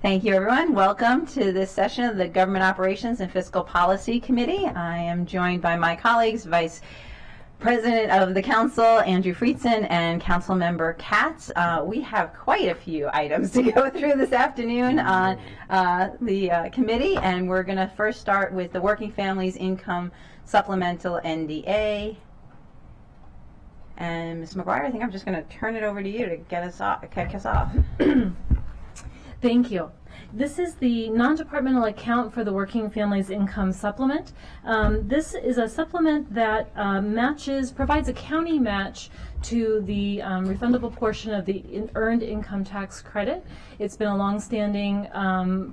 Thank you, everyone. Welcome to this session of the Government Operations and Fiscal Policy Committee. I am joined by my colleagues, Vice President of the Council, Andrew Friedson, and Council Member Katz. We have quite a few items to go through this afternoon on the committee, and we're going to first start with the Working Families Income Supplemental NDA. And Ms. McGuire, I think I'm just going to turn it over to you to kick us off. Thank you. This is the non-departmental account for the Working Families Income Supplement. This is a supplement that provides a county match to the refundable portion of the earned income tax credit. It's been a long-standing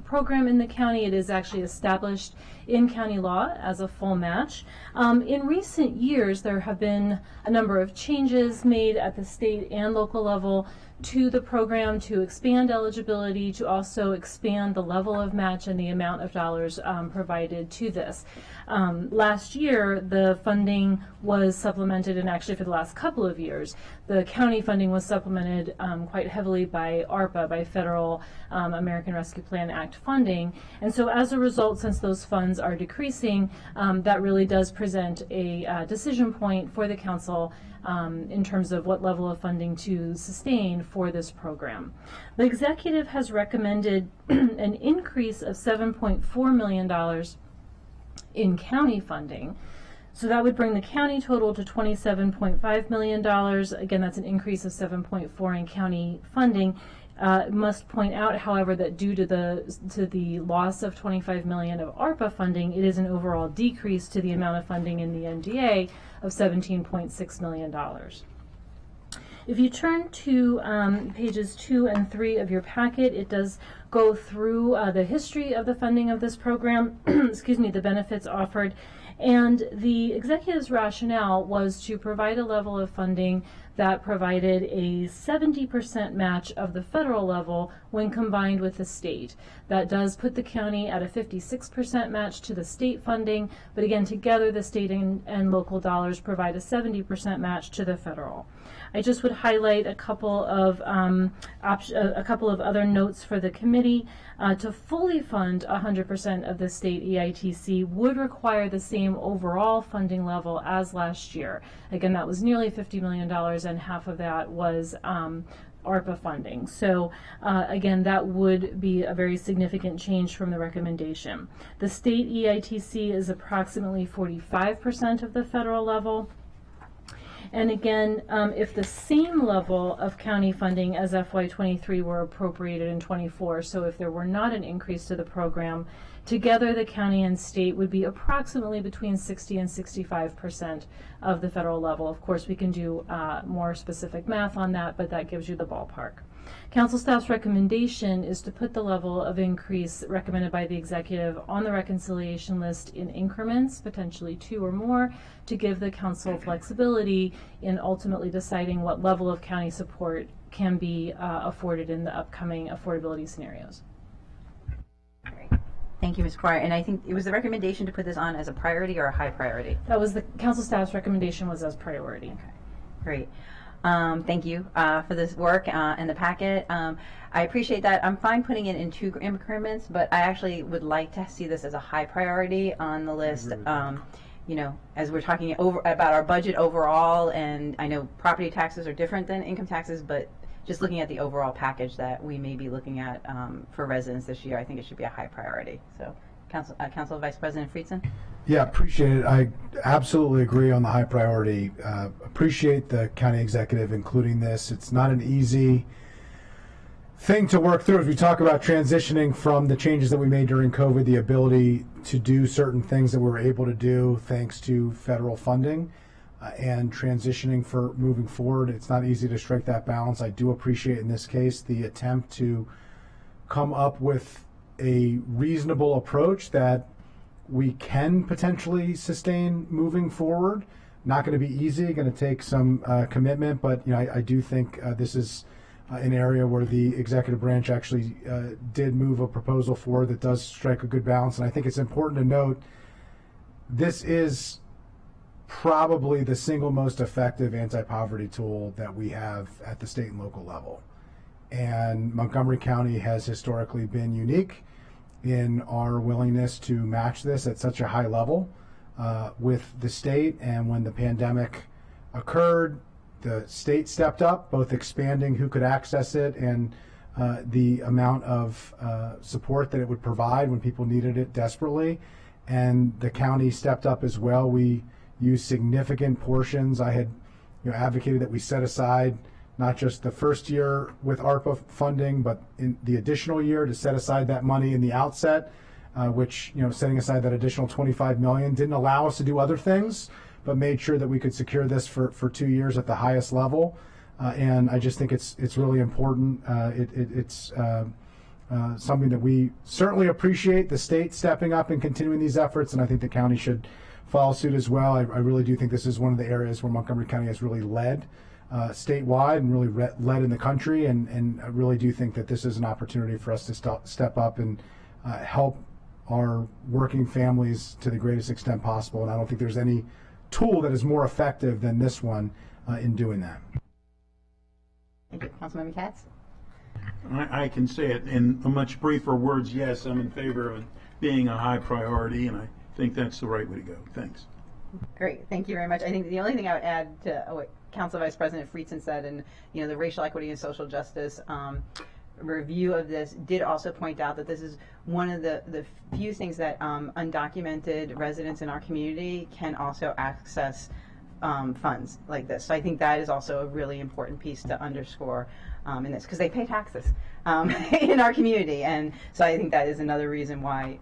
program in the county. It is actually established in county law as a full match. In recent years, there have been a number of changes made at the state and local level to the program to expand eligibility, to also expand the level of match and the amount of dollars provided to this. Last year, the funding was supplemented, and actually for the last couple of years, the county funding was supplemented quite heavily by ARPA, by Federal American Rescue Plan Act funding. And so as a result, since those funds are decreasing, that really does present a decision point for the council in terms of what level of funding to sustain for this program. The executive has recommended an increase of $7.4 million in county funding. So that would bring the county total to $27.5 million. Again, that's an increase of 7.4 in county funding. Must point out, however, that due to the loss of $25 million of ARPA funding, it is an overall decrease to the amount of funding in the NDA of $17.6 million. If you turn to pages 2 and 3 of your packet, it does go through the history of the funding of this program, excuse me, the benefits offered, and the executive's rationale was to provide a level of funding that provided a 70% match of the federal level when combined with the state. That does put the county at a 56% match to the state funding, but again, together the state and local dollars provide a 70% match to the federal. I just would highlight a couple of other notes for the committee. To fully fund 100% of the state EITC would require the same overall funding level as last year. Again, that was nearly $50 million, and half of that was ARPA funding. So again, that would be a very significant change from the recommendation. The state EITC is approximately 45% of the federal level. And again, if the same level of county funding as FY23 were appropriated in 24, so if there were not an increase to the program, together the county and state would be approximately between 60 and 65% of the federal level. Of course, we can do more specific math on that, but that gives you the ballpark. Council staff's recommendation is to put the level of increase recommended by the executive on the reconciliation list in increments, potentially 2 or more, to give the council flexibility in ultimately deciding what level of county support can be afforded in the upcoming affordability scenarios. Great. Thank you, Ms. McGuire. And I think it was the recommendation to put this on as a priority or a high priority? That was the council staff's recommendation, was as priority. Okay, great. Thank you for this work and the packet. I appreciate that. I'm fine putting it in 2 increments, but I actually would like to see this as a high priority on the list. You know, as we're talking about our budget overall, and I know property taxes are different than income taxes, but just looking at the overall package that we may be looking at for residents this year, I think it should be a high priority. So, Council Vice President Friedson? Yeah, appreciate it. I absolutely agree on the high priority. Appreciate the county executive including this. It's not an easy thing to work through as we talk about transitioning from the changes that we made during COVID, the ability to do certain things that we were able to do thanks to federal funding, and transitioning for moving forward. It's not easy to strike that balance. I do appreciate in this case the attempt to come up with a reasonable approach that we can potentially sustain moving forward. Not going to be easy, going to take some commitment, but you know, I do think this is an area where the executive branch actually did move a proposal forward that does strike a good balance. And I think it's important to note this is probably the single most effective anti-poverty tool that we have at the state and local level. and Montgomery County has historically been unique in our willingness to match this at such a high level with the state. And when the pandemic occurred, the state stepped up, both expanding who could access it and the amount of support that it would provide when people needed it desperately. And the county stepped up as well. We used significant portions. I had advocated that we set aside not just the first year with ARPA funding, but in the additional year to set aside that money in the outset, which, setting aside that additional $25 million didn't allow us to do other things, but made sure that we could secure this for 2 years at the highest level. And I just think it's really important. It's something that we certainly appreciate the state stepping up and continuing these efforts, and I think the county should follow suit as well. I really do think this is one of the areas where Montgomery County has really led statewide and really led in the country, and I really do think that this is an opportunity for us to step up and help our working families to the greatest extent possible. And I don't think there's any tool that is more effective than this one in doing that. Thank you. Councilmember Katz? I can say it in much briefer words. Yes, I'm in favor of it being a high priority, and I think that's the right way to go. Thanks. Great. Thank you very much. I think the only thing I would add to what Council Vice President Friedson said, and the racial equity and social justice review of this did also point out that this is one of the few things that undocumented residents in our community can also access funds like this. So I think that is also a really important piece to underscore in this, because they pay taxes in our community, and so I think that is another reason why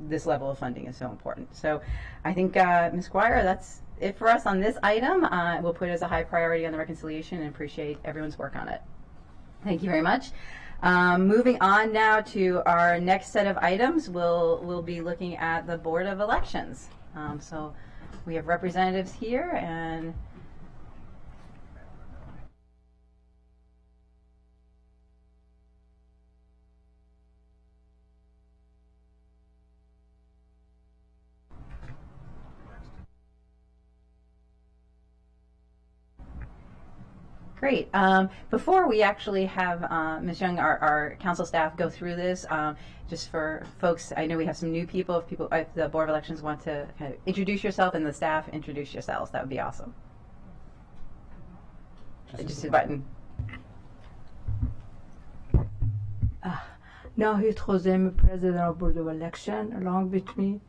this level of funding is so important. So I think, Ms. Squire, that's it for us on this item. We'll put it as a high priority on the reconciliation and appreciate everyone's work on it. Thank you very much. Moving on now to our next set of items, we'll be looking at the Board of Elections. So we have representatives here, and great. Before we actually have Ms. Young, our council staff, go through this, just for folks, I know we have some new people. If the Board of Elections want to kind of introduce yourself and the staff introduce yourselves, that would be awesome. Just a button. Nahi Trozem, President of Board of Election, along with me.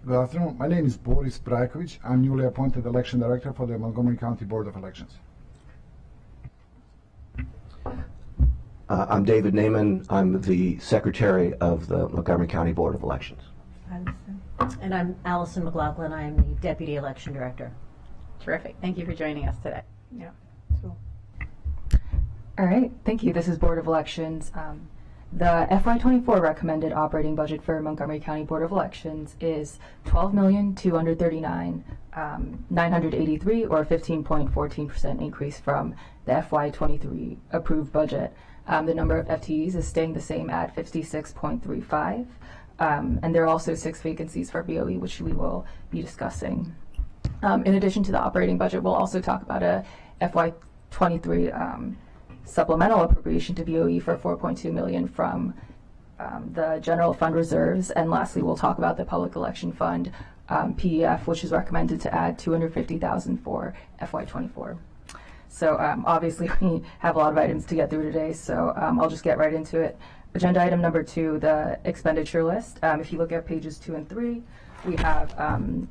Good afternoon. My name is Boris Brajkovic. I'm newly appointed Election Director for the Montgomery County Board of Elections. I'm David Naiman. I'm the Secretary of the Montgomery County Board of Elections. Allison. And I'm Allison McLaughlin. I am the Deputy Election Director. Terrific. Thank you for joining us today. Yeah. So. All right, thank you. This is Board of Elections. The FY24 recommended operating budget for Montgomery County Board of Elections is $12,239,983, or 15.14% increase from the FY23 approved budget. The number of FTEs is staying the same at 56.35, and there are also 6 vacancies for BOE, which we will be discussing. In addition to the operating budget, we'll also talk about a FY23 supplemental appropriation to BOE for $4.2 million from the general fund reserves, and lastly we'll talk about the public election fund PEF, which is recommended to add $250,000 for FY24. So obviously we have a lot of items to get through today, so I'll just get right into it. Agenda item number 2, the expenditure list. If you look at pages 2 and 3, we have kind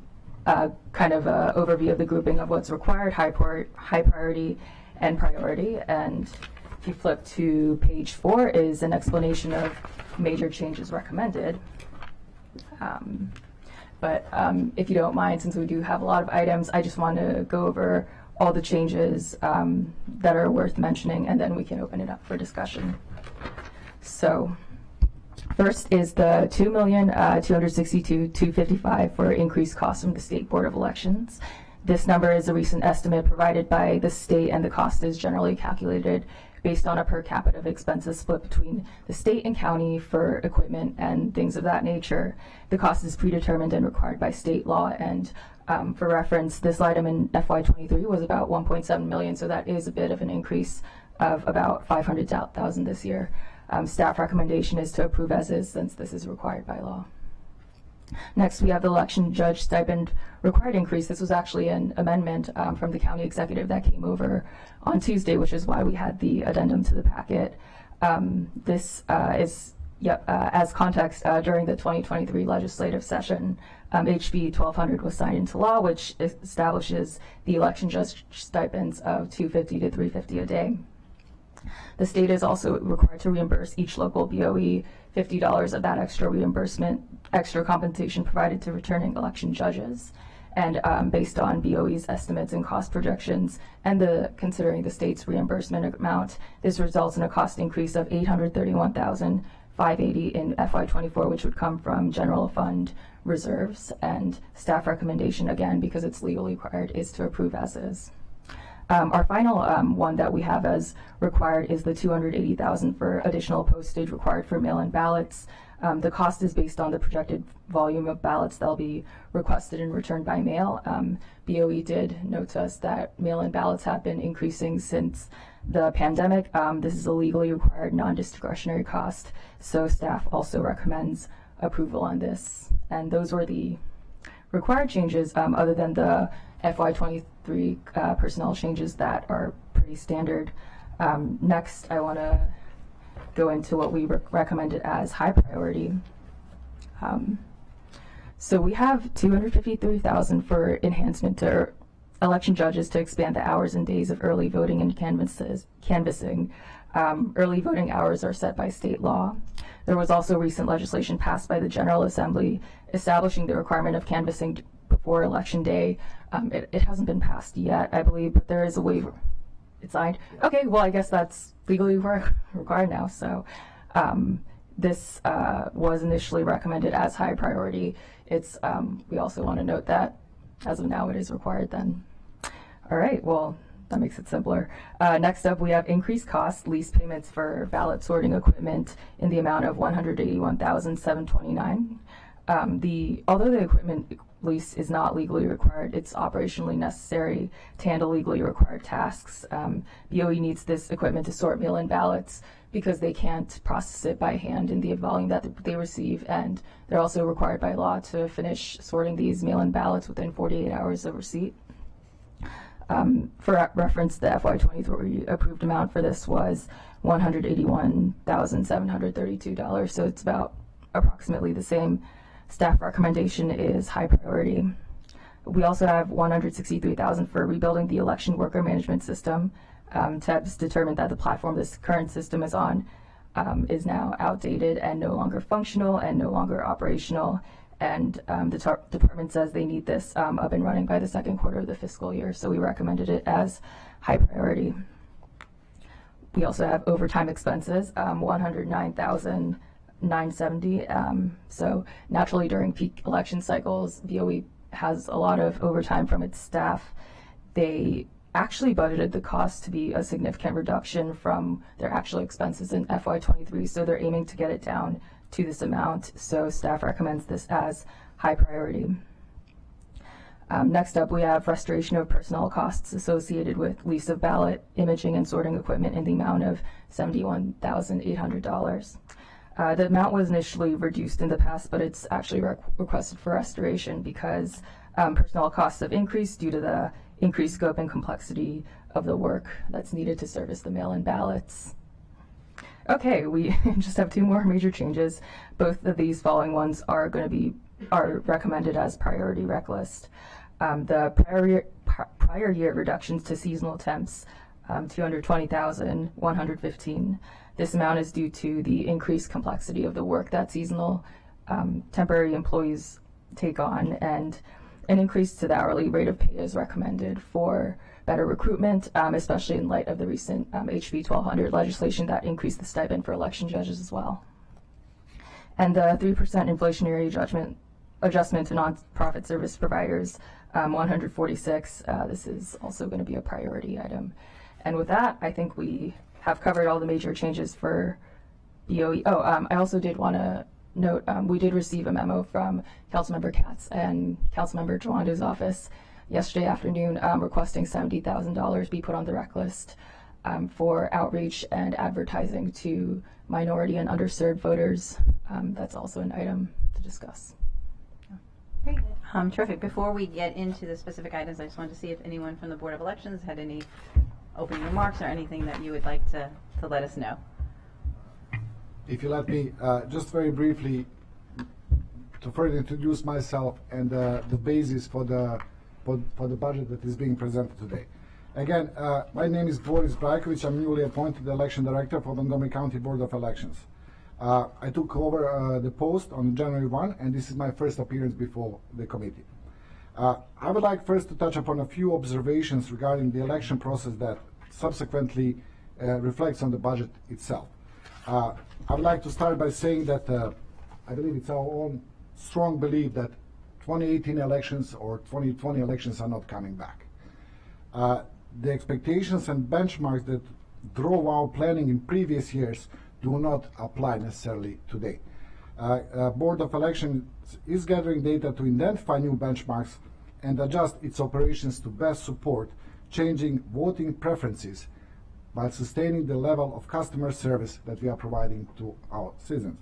of an overview of the grouping of what's required, high priority, and priority. And if you flip to page 4 is an explanation of major changes recommended. But if you don't mind, since we do have a lot of items, I just want to go over all the changes that are worth mentioning, and then we can open it up for discussion. So first is the $2,262,255 for increased costs from the State Board of Elections. This number is a recent estimate provided by the state, and the cost is generally calculated based on a per capita of expenses split between the state and county for equipment and things of that nature. The cost is predetermined and required by state law, and for reference, this item in FY23 was about $1.7 million, so that is a bit of an increase of about $500,000 this year. Staff recommendation is to approve as is, since this is required by law. Next, we have the election judge stipend required increase. This was actually an amendment from the county executive that came over on Tuesday, which is why we had the addendum to the packet. This is, as context, during the 2023 legislative session, HB 1200 was signed into law, which establishes the election judge stipends of $250 to $350 a day. The state is also required to reimburse each local BOE $50 of that extra reimbursement, extra compensation provided to returning election judges. And based on BOE's estimates and cost projections, and considering the state's reimbursement amount, this results in a cost increase of $831,580 in FY24, which would come from general fund reserves. And staff recommendation, again, because it's legally required, is to approve as is. Our final one that we have as required is the $280,000 for additional postage required for mail-in ballots. The cost is based on the projected volume of ballots that will be requested and returned by mail. BOE did note to us that mail-in ballots have been increasing since the pandemic. This is a legally required non-discretionary cost, so staff also recommends approval on this. And those were the required changes, other than the FY23 personnel changes that are pretty standard. Next, I want to go into what we recommended as high priority. So we have $253,000 for enhancement to election judges to expand the hours and days of early voting and canvassing. Early voting hours are set by state law. There was also recent legislation passed by the General Assembly establishing the requirement of canvassing before Election Day. It hasn't been passed yet, I believe, but there is a waiver. It's signed. Okay, well, I guess that's legally required now. So this was initially recommended as high priority. It's we also want to note that as of now it is required then. All right, well, that makes it simpler. Next up, we have increased cost lease payments for ballot sorting equipment in the amount of $181,729. Although the equipment lease is not legally required, it's operationally necessary to handle legally required tasks. BOE needs this equipment to sort mail-in ballots because they can't process it by hand in the volume that they receive, and they're also required by law to finish sorting these mail-in ballots within 48 hours of receipt. For reference, the FY23 approved amount for this was $181,732, so it's about approximately the same. Staff recommendation is high priority. We also have $163,000 for rebuilding the election worker management system. TEBS determined that the platform this current system is on is now outdated and no longer functional and no longer operational. And the department says they need this up and running by the second quarter of the fiscal year, so we recommended it as high priority. We also have overtime expenses, $109,970. So naturally, during peak election cycles, BOE has a lot of overtime from its staff. They actually budgeted the cost to be a significant reduction from their actual expenses in FY23, so they're aiming to get it down to this amount, so staff recommends this as high priority. Next up, we have restoration of personnel costs associated with lease of ballot, imaging, and sorting equipment in the amount of $71,800. The amount was initially reduced in the past, but it's actually requested for restoration because personnel costs have increased due to the increased scope and complexity of the work that's needed to service the mail-in ballots. Okay, we just have two more major changes. Both of these following ones are recommended as priority rec list. The prior year reductions to seasonal temps, $220,115. This amount is due to the increased complexity of the work that seasonal temporary employees take on, and an increase to the hourly rate of pay is recommended for better recruitment, especially in light of the recent HB 1200 legislation that increased the stipend for election judges as well. And the 3% inflationary adjustment to nonprofit service providers, 146. This is also going to be a priority item. And with that, I think we have covered all the major changes for BOE. I also did want to note, we did receive a memo from Councilmember Katz and Councilmember Jawando's office yesterday afternoon requesting $70,000 be put on the rec list. for outreach and advertising to minority and underserved voters. That's also an item to discuss. Great. Terrific. Before we get into the specific items, I just wanted to see if anyone from the Board of Elections had any opening remarks or anything that you would like to let us know. If you let me, just very briefly, to further introduce myself and the basis for the budget that is being presented today. Again, my name is Boris Brajkovic. I'm newly appointed Election Director for Montgomery County Board of Elections. I took over the post on January 1, and this is my first appearance before the committee. I would like first to touch upon a few observations regarding the election process that subsequently reflects on the budget itself. I would like to start by saying that I believe it's our own strong belief that 2018 elections or 2020 elections are not coming back. The expectations and benchmarks that drove our planning in previous years do not apply necessarily today. Board of Elections is gathering data to identify new benchmarks and adjust its operations to best support changing voting preferences while sustaining the level of customer service that we are providing to our citizens.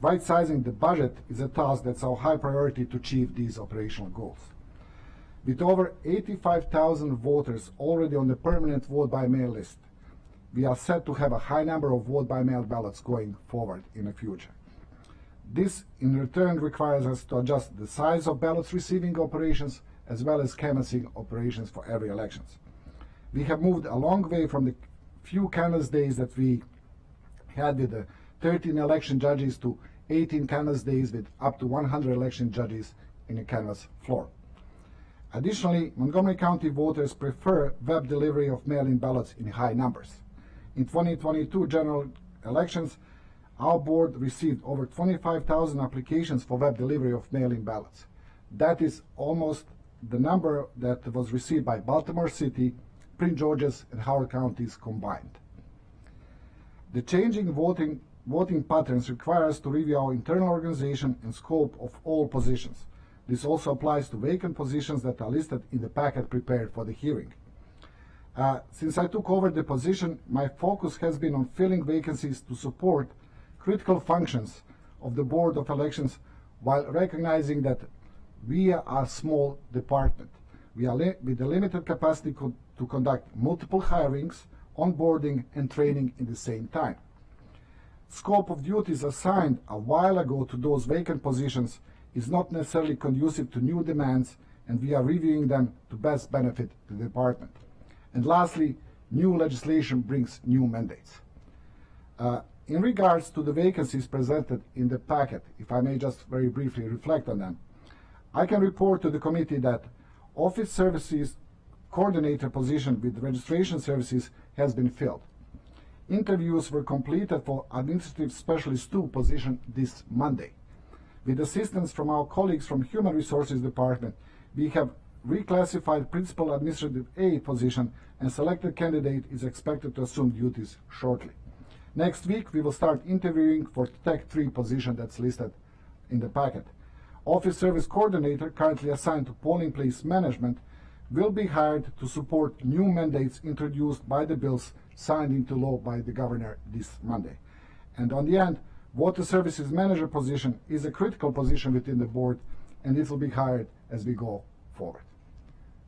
Right-sizing the budget is a task that's our high priority to achieve these operational goals. With over 85,000 voters already on the permanent vote-by-mail list, we are set to have a high number of vote-by-mail ballots going forward in the future. This, in return, requires us to adjust the size of ballots receiving operations as well as canvassing operations for every elections. We have moved a long way from the few canvass days that we had with the 13 election judges to 18 canvass days with up to 100 election judges in a canvass floor. Additionally, Montgomery County voters prefer web delivery of mail-in ballots in high numbers. In 2022 general elections, our board received over 25,000 applications for web delivery of mail-in ballots. That is almost the number that was received by Baltimore City, Prince George's, and Howard counties combined. The changing voting patterns require us to review our internal organization and scope of all positions. This also applies to vacant positions that are listed in the packet prepared for the hearing. Since I took over the position, my focus has been on filling vacancies to support critical functions of the Board of Elections while recognizing that we are a small department. We are with the limited capacity to conduct multiple hirings, onboarding, and training in the same time. Scope of duties assigned a while ago to those vacant positions is not necessarily conducive to new demands, and we are reviewing them to best benefit the department. And lastly, new legislation brings new mandates. In regards to the vacancies presented in the packet, if I may just very briefly reflect on them, I can report to the committee that Office Services Coordinator position with Registration Services has been filled. Interviews were completed for Administrative Specialist 2 position this Monday. With assistance from our colleagues from Human Resources Department, we have reclassified Principal Administrative A position, and selected candidate is expected to assume duties shortly. Next week, we will start interviewing for Tech 3 position that's listed in the packet. Office Service Coordinator, currently assigned to Polling Place Management, will be hired to support new mandates introduced by the bills signed into law by the Governor this Monday. And on the end, Water Services Manager position is a critical position within the board, and it will be hired as we go forward.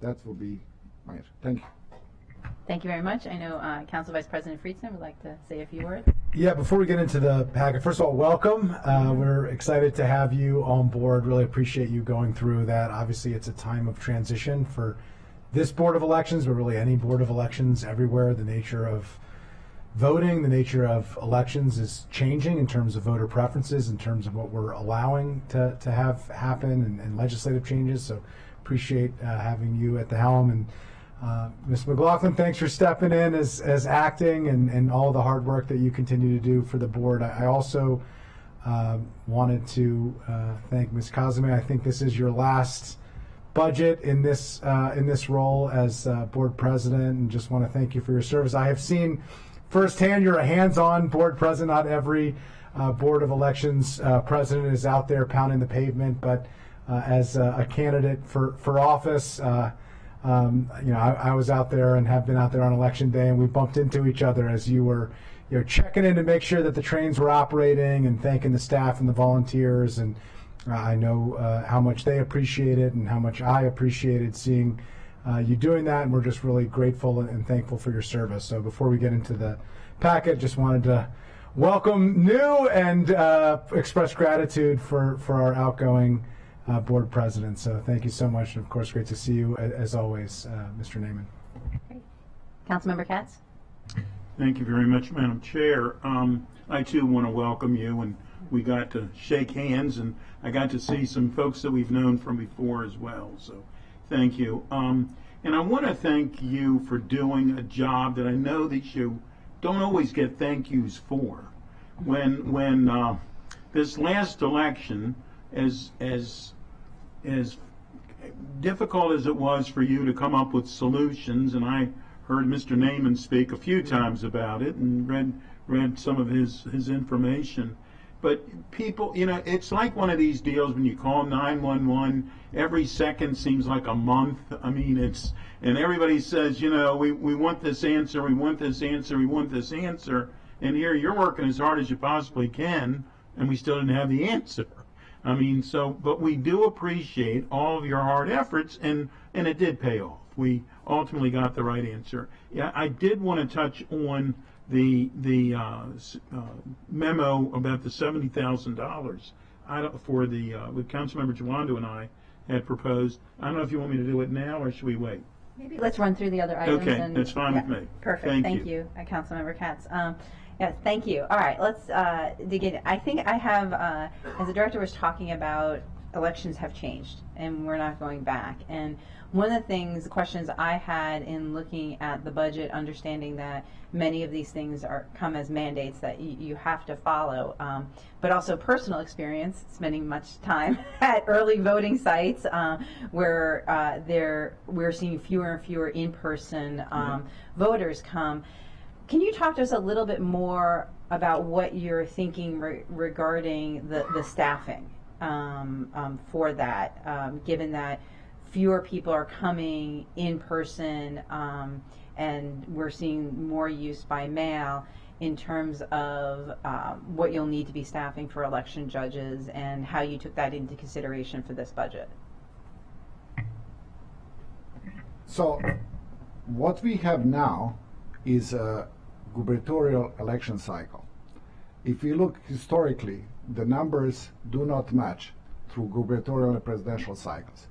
That will be my answer. Thank you. Thank you very much. I know Council Vice President Friedson would like to say a few words. Yeah, before we get into the packet, first of all, welcome. We're excited to have you on board. Really appreciate you going through that. Obviously, it's a time of transition for this Board of Elections, but really any Board of Elections everywhere. The nature of voting, the nature of elections is changing in terms of voter preferences, in terms of what we're allowing to have happen, and legislative changes. So appreciate having you at the helm. And Ms. McLaughlin, thanks for stepping in as acting, and all the hard work that you continue to do for the board. I also wanted to thank Ms. Kazame. I think this is your last budget in this role as board president, and just want to thank you for your service. I have seen firsthand you're a hands-on board president. Not every Board of Elections president is out there pounding the pavement, but as a candidate for office, I was out there and have been out there on election day, and we bumped into each other as you were checking in to make sure that the trains were operating and thanking the staff and the volunteers. And I know how much they appreciate it and how much I appreciated seeing you doing that, and we're just really grateful and thankful for your service. So before we get into the packet, just wanted to welcome new and express gratitude for our outgoing board president. So thank you so much, and of course great to see you as always, Mr. Naiman. Great. Councilmember Katz? Thank you very much, Madam Chair. I too want to welcome you, and we got to shake hands, and I got to see some folks that we've known from before as well. So thank you. And I want to thank you for doing a job that I know that you don't always get thank yous for. When this last election, as difficult as it was for you to come up with solutions, and I heard Mr. Naiman speak a few times about it and read some of his information. But people, it's like one of these deals when you call 911, every second seems like a month. I mean, and everybody says, we want this answer, we want this answer, we want this answer. And here you're working as hard as you possibly can, and we still didn't have the answer. I mean, but we do appreciate all of your hard efforts, and it did pay off. We ultimately got the right answer. Yeah, I did want to touch on the memo about the $70,000 for with Councilmember Jawando and I had proposed. I don't know if you want me to do it now or should we wait? Maybe let's run through the other items. Okay, that's fine with me. Perfect. Thank you, Councilmember Katz. Yes, thank you. All right, let's dig in. I think I have, as the director was talking about, elections have changed and we're not going back. And one of the questions I had in looking at the budget, understanding that many of these things come as mandates that you have to follow, but also personal experience, spending much time at early voting sites where we're seeing fewer and fewer in-person voters come. Can you talk to us a little bit more about what you're thinking regarding the staffing for that, given that fewer people are coming in person and we're seeing more use by mail in terms of what you'll need to be staffing for election judges and how you took that into consideration for this budget? So what we have now is a gubernatorial election cycle. If we look historically, the numbers do not match through gubernatorial and presidential cycles.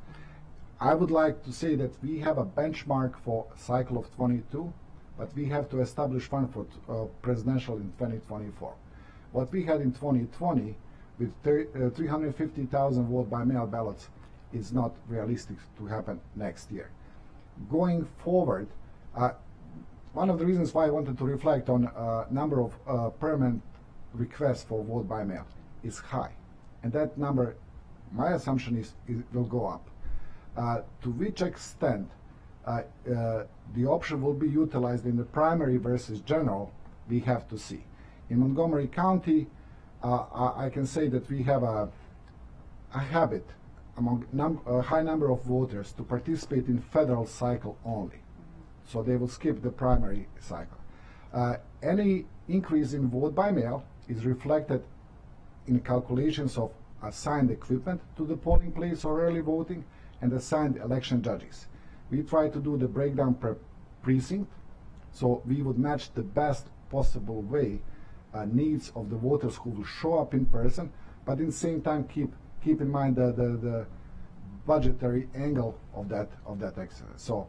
I would like to say that we have a benchmark for cycle of 22, but we have to establish one for presidential in 2024. What we had in 2020 with 350,000 vote by mail ballots is not realistic to happen next year. Going forward, one of the reasons why I wanted to reflect on number of permanent requests for vote by mail is high, and that number, my assumption is will go up. To which extent the option will be utilized in the primary versus general, we have to see. In Montgomery County, I can say that we have a habit among a high number of voters to participate in federal cycle only. So they will skip the primary cycle. Any increase in vote by mail is reflected in calculations of assigned equipment to the polling place or early voting and assigned election judges. We try to do the breakdown per precinct, so we would match the best possible way needs of the voters who will show up in person, but in the same time keep in mind the budgetary angle of that exercise. So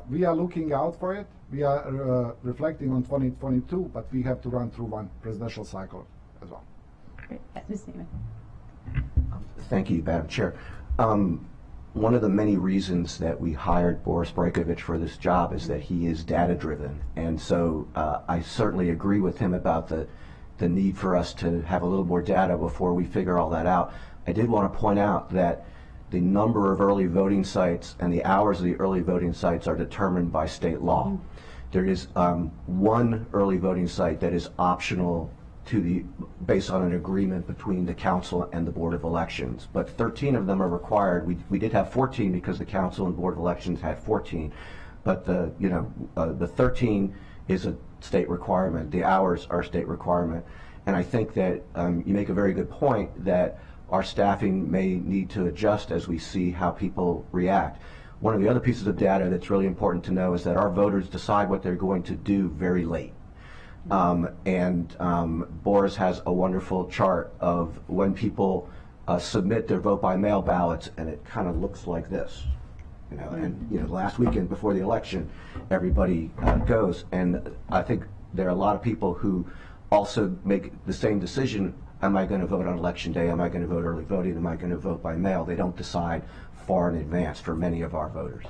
we are looking out for it. We are reflecting on 2022, but we have to run through one presidential cycle as well. Great. Yes, Ms. Neiman. Thank you, Madam Chair. One of the many reasons that we hired Boris Brajkovic for this job is that he is data-driven, and so I certainly agree with him about the need for us to have a little more data before we figure all that out. I did want to point out that the number of early voting sites and the hours of the early voting sites are determined by state law. There is one early voting site that is optional based on an agreement between the council and the Board of Elections. But 13 of them are required. We did have 14 because the council and Board of Elections had 14. But the 13 is a state requirement. The hours are a state requirement. And I think that you make a very good point that our staffing may need to adjust as we see how people react. One of the other pieces of data that's really important to know is that our voters decide what they're going to do very late. Boris has a wonderful chart of when people submit their vote by mail ballots, and it kind of looks like this. Last weekend before the election, everybody goes, and I think there are a lot of people who also make the same decision. Am I going to vote on election day? Am I going to vote early voting? Am I going to vote by mail? They don't decide far in advance for many of our voters.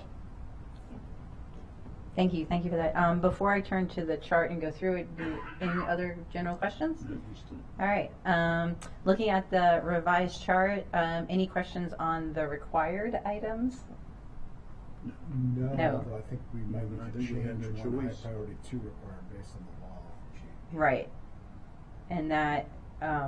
Thank you for that. Before I turn to the chart and go through it, any other general questions? All right. Looking at the revised chart, any questions on the required items? No. I think we might need to change one high priority to required based on the law. Right. And that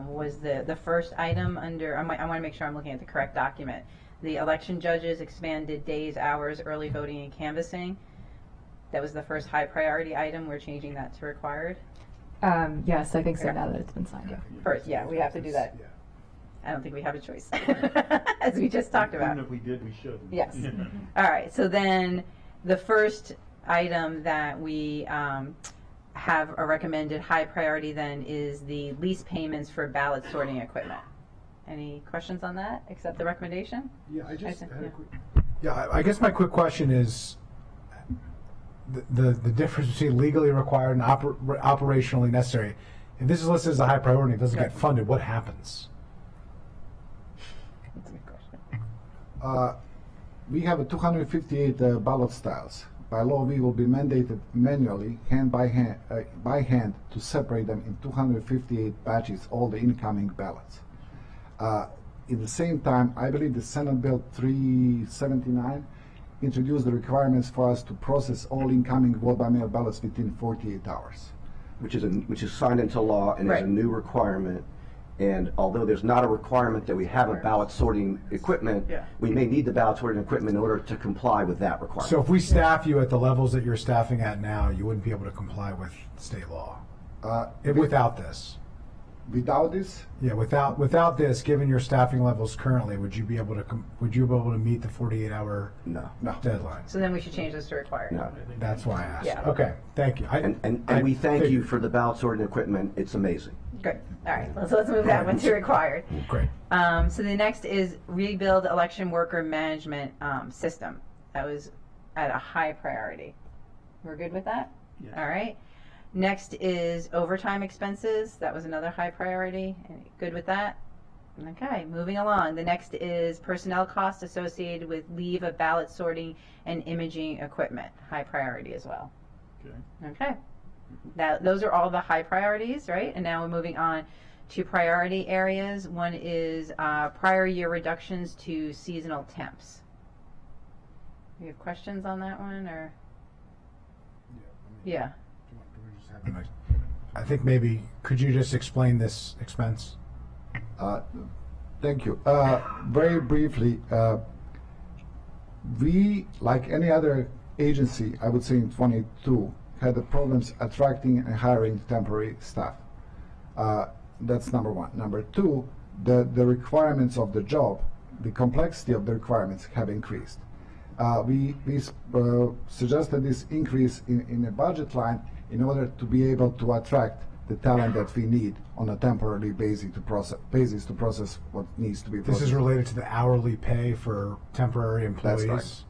was the first item under, I want to make sure I'm looking at the correct document. The election judges expanded days, hours, early voting, and canvassing. That was the first high priority item. We're changing that to required. Yes, I think so now that it's been signed. Yeah. First, yeah, we have to do that. Yeah. I don't think we have a choice, as we just talked about. Even if we did, we shouldn't. Yes. All right. So then the first item that we have a recommended high priority then is the lease payments for ballot sorting equipment. Any questions on that, except the recommendation? Yeah, I just had yeah. a quick. Yeah, I guess my quick question is the difference between legally required and operationally necessary. If this is listed as a high priority and it doesn't get funded, what happens? That's a good question. We have 258 ballot styles. By law, we will be mandated manually, hand by hand, to separate them in 258 batches, all the incoming ballots. In the same time, I believe the Senate Bill 379 introduced the requirements for us to process all incoming vote-by-mail ballots within 48 hours. Which is signed into law and is a new requirement. And although there's not a requirement that we have a ballot sorting equipment, we may need the ballot sorting equipment in order to comply with that requirement. So if we staff you at the levels that you're staffing at now, you wouldn't be able to comply with state law without this. Without this? Yeah, without this, given your staffing levels currently, would you be able to meet the 48-hour No. deadline? So then we should change this to required. No. That's why I asked. Yeah. Okay, thank you. And we thank you for the ballot sorting equipment. It's amazing. Great. All right. So let's move that one to required. Great. So the next is rebuild election worker management system. That was at a high priority. We're good with that? Yes. All right. Next is overtime expenses. That was another high priority. Good with that? Okay, moving along. The next is personnel costs associated with leave of ballot sorting and imaging equipment. High priority as well. Okay. Okay. Now, those are all the high priorities, right? And now we're moving on to priority areas. One is prior year reductions to seasonal temps. You have questions on that one, or? Yeah. I think maybe, could you just explain this expense? Thank you. Very briefly, we, like any other agency, I would say in 22, had the problems attracting and hiring temporary staff. That's number one. Number two, the requirements of the job, the complexity of the requirements have increased. We suggested this increase in a budget line in order to be able to attract the talent that we need on a temporary basis to process what needs to be processed. This is related to the hourly pay for temporary employees? That's right.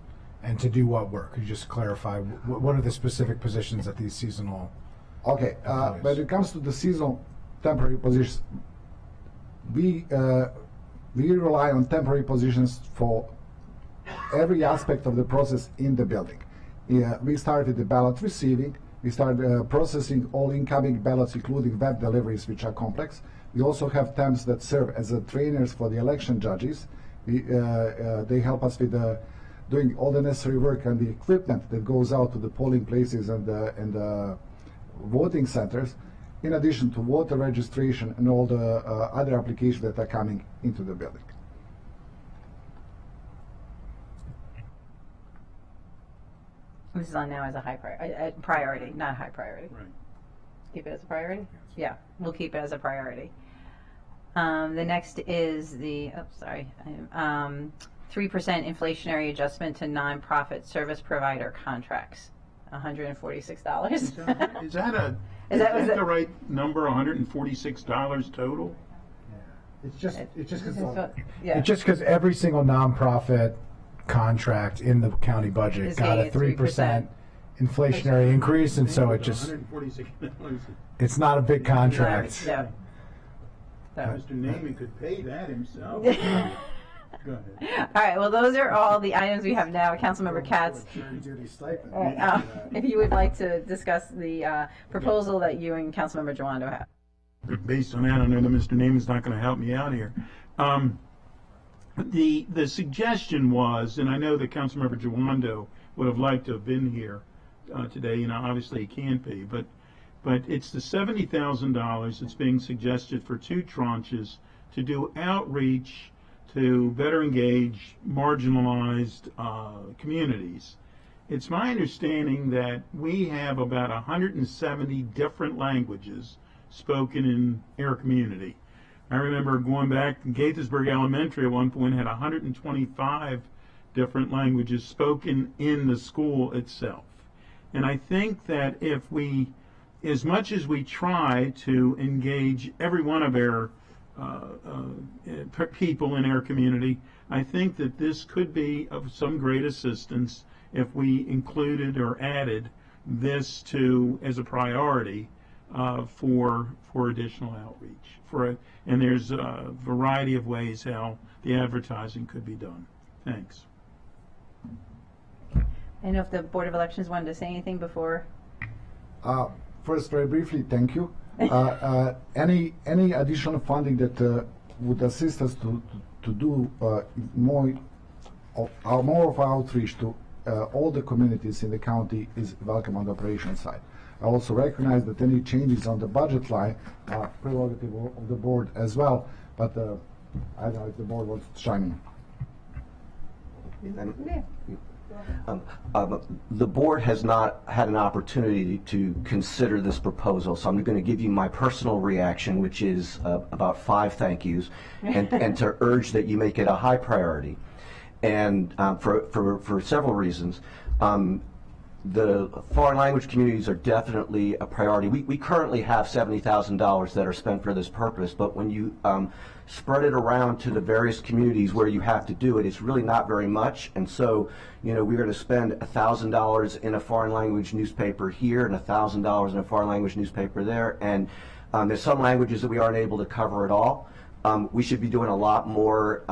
And to do what work? Could you just clarify, what are the specific positions at these seasonal Okay, employees? when it comes to the seasonal temporary positions, we rely on temporary positions for every aspect of the process in the building. We started the ballot receiving. We started processing all incoming ballots, including web deliveries, which are complex. We also have temps that serve as trainers for the election judges. They help us with doing all the necessary work and the equipment that goes out to the polling places and the voting centers. in addition to voter registration and all the other applications that are coming into the building. This is on now as a priority, not a high priority. Right. Keep it as a priority? Yeah, we'll keep it as a priority. The next is the, 3% inflationary adjustment to nonprofit service provider contracts, $146. Is that the right number, $146 total? It's just Yeah. It's just because every single nonprofit contract in the county budget Is got a getting 3% inflationary increase, and so it just $146. it's not a big contract. Yeah. Mr. Naaman could pay that himself. Go ahead. All right, well, those are all the items we have now. Councilmember Katz, if you would like to discuss the proposal that you and Councilmember Joando have. Based on that, I know that Mr. Naaman's not going to help me out here. The suggestion was, and I know that Councilmember Joando would have liked to have been here today, obviously he can't be, but it's the $70,000 that's being suggested for 2 tranches to do outreach to better engage marginalized communities. It's my understanding that we have about 170 different languages spoken in our community. I remember going back, Gaithersburg Elementary at one point had 125 different languages spoken in the school itself. And I think that if we, as much as we try to engage every one of our people in our community, I think that this could be of some great assistance if we included or added this to as a priority for additional outreach. And there's a variety of ways how the advertising could be done. Thanks. I don't know if the Board of Elections wanted to say anything before. First, very briefly, thank you. Any additional funding that would assist us to do more of our outreach to all the communities in the county is welcome on the operations side. I also recognize that any changes on the budget line are prerogative of the board as well, but I don't know if the board wants to chime in. The board has not had an opportunity to consider this proposal, so I'm going to give you my personal reaction, which is about 5 thank yous, and to urge that you make it a high priority, and for several reasons. The foreign language communities are definitely a priority. We currently have $70,000 that are spent for this purpose, but when you spread it around to the various communities where you have to do it, it's really not very much. And so, we're going to spend $1,000 in a foreign language newspaper here and $1,000 in a foreign language newspaper there. And there's some languages that we aren't able to cover at all. We should be doing a lot more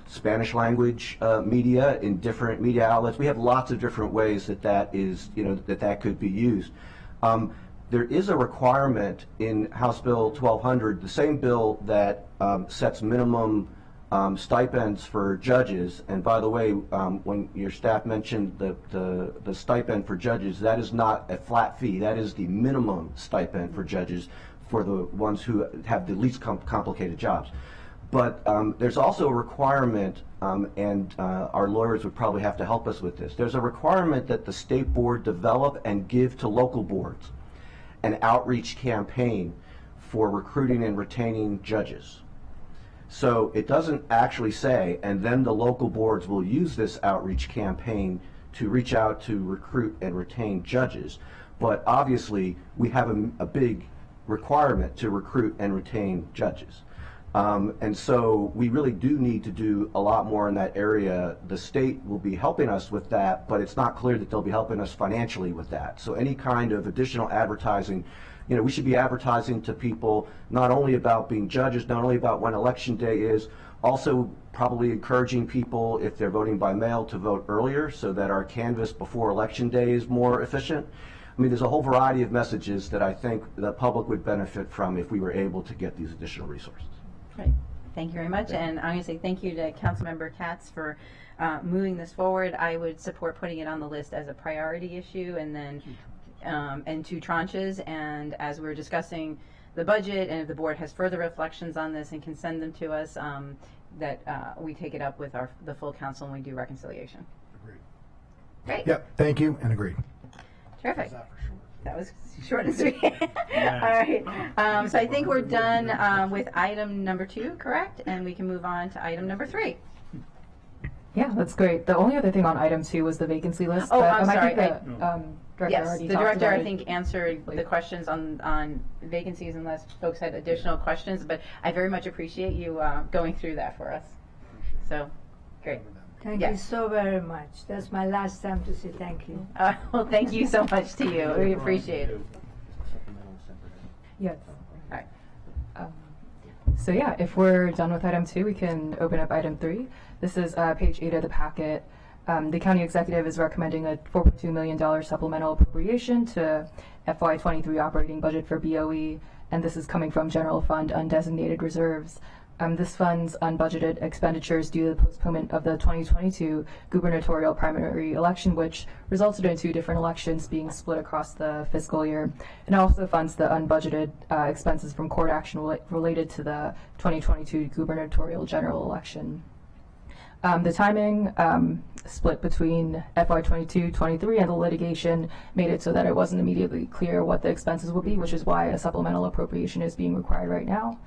Spanish language media in different media outlets. We have lots of different ways that is, that could be used. There is a requirement in House Bill 1200, the same bill that sets minimum stipends for judges. And by the way, when your staff mentioned the stipend for judges, that is not a flat fee. That is the minimum stipend for judges, for the ones who have the least complicated jobs. But there's also a requirement, and our lawyers would probably have to help us with this. There's a requirement that the state board develop and give to local boards an outreach campaign for recruiting and retaining judges. So it doesn't actually say, and then the local boards will use this outreach campaign to reach out to recruit and retain judges. But obviously, we have a big requirement to recruit and retain judges. And so we really do need to do a lot more in that area. The state will be helping us with that, but it's not clear that they'll be helping us financially with that. So any kind of additional advertising, we should be advertising to people not only about being judges, not only about when election day is, also probably encouraging people, if they're voting by mail, to vote earlier so that our canvass before election day is more efficient. I mean, there's a whole variety of messages that I think the public would benefit from if we were able to get these additional resources. Great. Thank you very much. And I'm going to say thank you to Councilmember Katz for moving this forward. I would support putting it on the list as a priority issue, and then in 2 tranches, and as we're discussing the budget, and if the board has further reflections on this and can send them to us, that we take it up with the full council and we do reconciliation. Agreed. Great. Yep, thank you, and agreed. Terrific. That was short and sweet. All right. So I think we're done with item number 2, correct? And we can move on to item number 3. Yeah, that's great. The only other thing on item 2 was the vacancy list. Oh, but, I'm I sorry. think the director Yes, already the talked director, about I it. think, answered the questions on vacancies unless folks had additional questions, but I very much appreciate you going through that for us. So, great. Thank you Yes. so very much. That's my last time to say thank you. Well, thank you so much to you. We appreciate it. Yes. All right. So yeah, if we're done with item 2, we can open up item 3. This is page 8 of the packet. The county executive is recommending a $4.2 million supplemental appropriation to FY23 operating budget for BOE, and this is coming from general fund undesignated reserves. This funds unbudgeted expenditures due to the postponement of the 2022 gubernatorial primary election, which resulted in 2 different elections being split across the fiscal year. And also funds the unbudgeted expenses from court action related to the 2022 gubernatorial general election. The timing split between FY22-23 and the litigation made it so that it wasn't immediately clear what the expenses would be, which is why a supplemental appropriation is being required right now.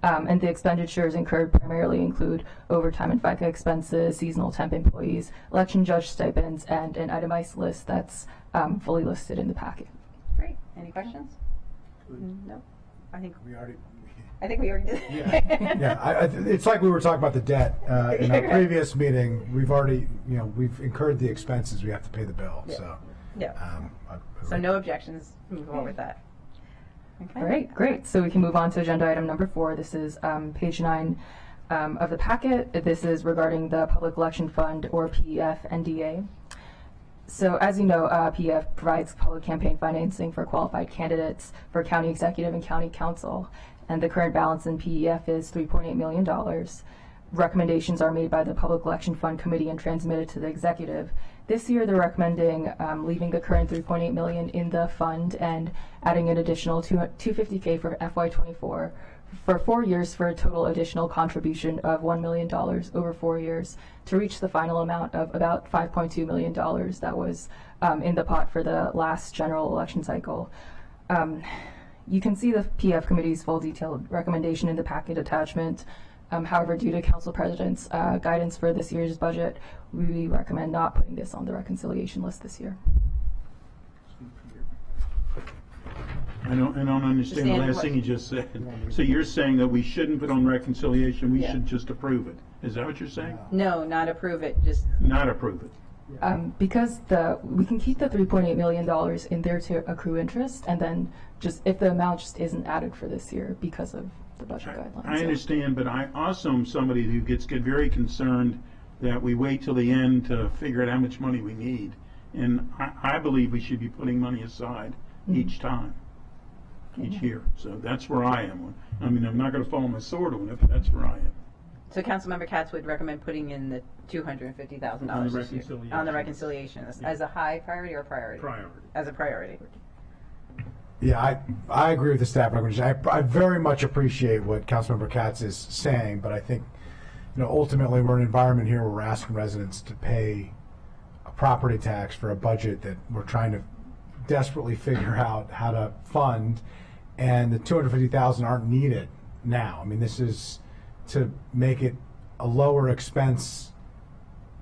And the expenditures incurred primarily include overtime and FICA expenses, seasonal temp employees, election judge stipends, and an itemized list that's fully listed in the packet. Great. Any questions? No. I think We already. we already did. Yeah, it's like we were talking about the debt in our previous meeting. We've already, we've incurred the expenses. We have to pay the bill. Yeah. So, Yeah. So no objections. Move forward with that. Okay. Great. So we can move on to agenda item number 4. This is page 9 of the packet. This is regarding the Public Election Fund, or PEF NDA. So as you know, PEF provides public campaign financing for qualified candidates for county executive and county council. And the current balance in PEF is $3.8 million. Recommendations are made by the Public Election Fund Committee and transmitted to the executive. This year, they're recommending leaving the current $3.8 million in the fund and adding an additional $250K for FY24 for 4 years for a total additional contribution of $1 million over 4 years to reach the final amount of about $5.2 million that was in the pot for the last general election cycle. You can see the PF Committee's full detailed recommendation in the packet attachment. However, due to Council President's guidance for this year's budget, we recommend not putting this on the reconciliation list this year. I don't understand the last thing you just said. So you're saying that we shouldn't put on reconciliation, we should just approve it. Is that what you're saying? No, not approve it. Just Not approve it. Because we can keep the $3.8 million in there to accrue interest, and then just if the amount just isn't added for this year because of the budget guidelines. I understand, but I also am somebody who gets very concerned that we wait till the end to figure out how much money we need. And I believe we should be putting money aside each time, each year. So that's where I am. I mean, I'm not going to follow my sword on it, but that's where I am. so Councilmember Katz would recommend putting in the $250,000 On the this year reconciliation. on the reconciliation as a high priority or priority? Priority. As a priority. Yeah, I agree with the staff recommendation. I very much appreciate what Councilmember Katz is saying, but I think, ultimately we're in an environment here where we're asking residents to pay a property tax for a budget that we're trying to desperately figure out how to fund, and the $250,000 aren't needed now. I mean, this is to make it a lower expense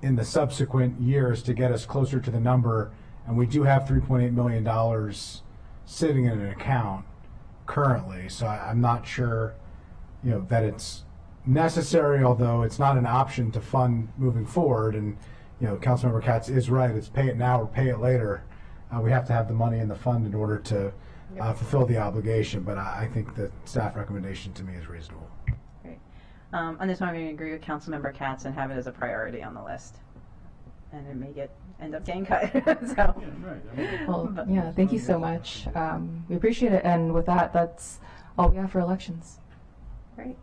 in the subsequent years to get us closer to the number, and we do have $3.8 million sitting in an account currently, so I'm not sure, that it's necessary, although it's not an option to fund moving forward. And, Councilmember Katz is right, it's pay it now or pay it later. We have to have the money in the fund in order to fulfill the obligation, but I think the staff recommendation to me is reasonable. Great. On this one, I'm going to agree with Councilmember Katz and have it as a priority on the list. And it may end up getting cut. So. Well, yeah, thank you so much. We appreciate it, and with that, that's all we have for elections. Great.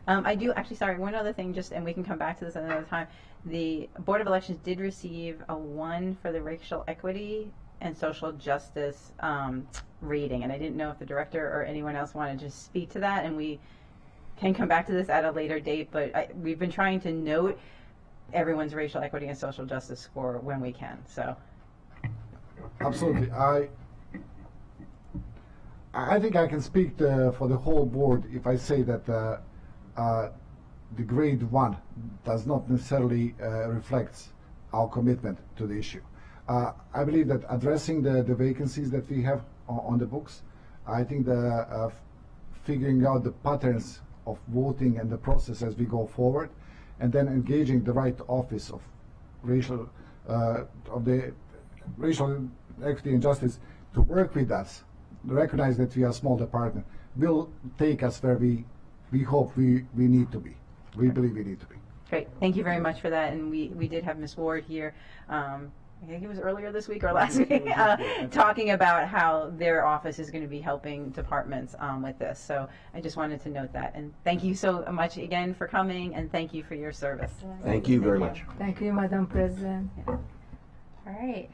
I do actually, sorry, one other thing, and we can come back to this another time. The Board of Elections did receive a 1 for the racial equity and social justice rating. And I didn't know if the director or anyone else wanted to speak to that, and we can come back to this at a later date, but we've been trying to note everyone's racial equity and social justice score when we can. So Absolutely. I think I can speak for the whole board if I say that the grade 1 does not necessarily reflects our commitment to the issue. I believe that addressing the vacancies that we have on the books, I think the figuring out the patterns of voting and the process as we go forward, and then engaging the right office of the racial equity and justice to work with us, recognize that we are a small department, will take us where we hope we need to be. We believe we need to be. great, thank you very much for that. And we did have Ms. Ward here. I think it was earlier this week or last week, talking about how their office is going to be helping departments with this. So I just wanted to note that. And thank you so much again for coming, and thank you for your service. Thank you very much. Thank you, Madam President. All right.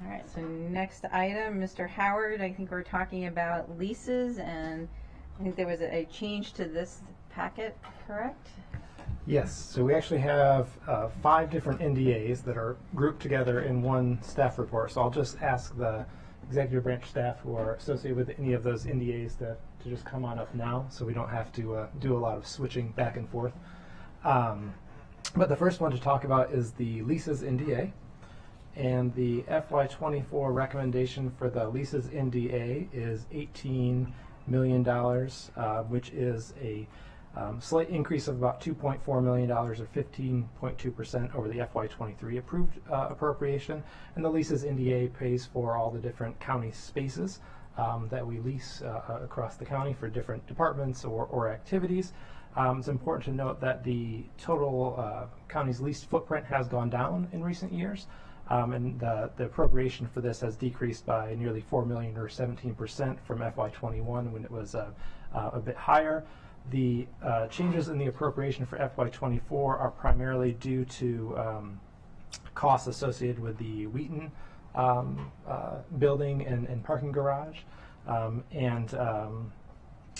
All right, so next item, Mr. Howard, I think we're talking about leases, and I think there was a change to this packet, correct? Yes, so we actually have 5 different NDAs that are grouped together in one staff report. So I'll just ask the executive branch staff who are associated with any of those NDAs to just come on up now, so we don't have to do a lot of switching back and forth. But the first one to talk about is the leases NDA. And the FY24 recommendation for the leases NDA is $18 million, which is a slight increase of about $2.4 million, or 15.2% over the FY23 approved appropriation. And the leases NDA pays for all the different county spaces that we lease across the county for different departments or activities. It's important to note that the total county's leased footprint has gone down in recent years. And the appropriation for this has decreased by nearly $4 million, or 17% from FY21, when it was a bit higher. The changes in the appropriation for FY24 are primarily due to costs associated with the Wheaton building and parking garage, and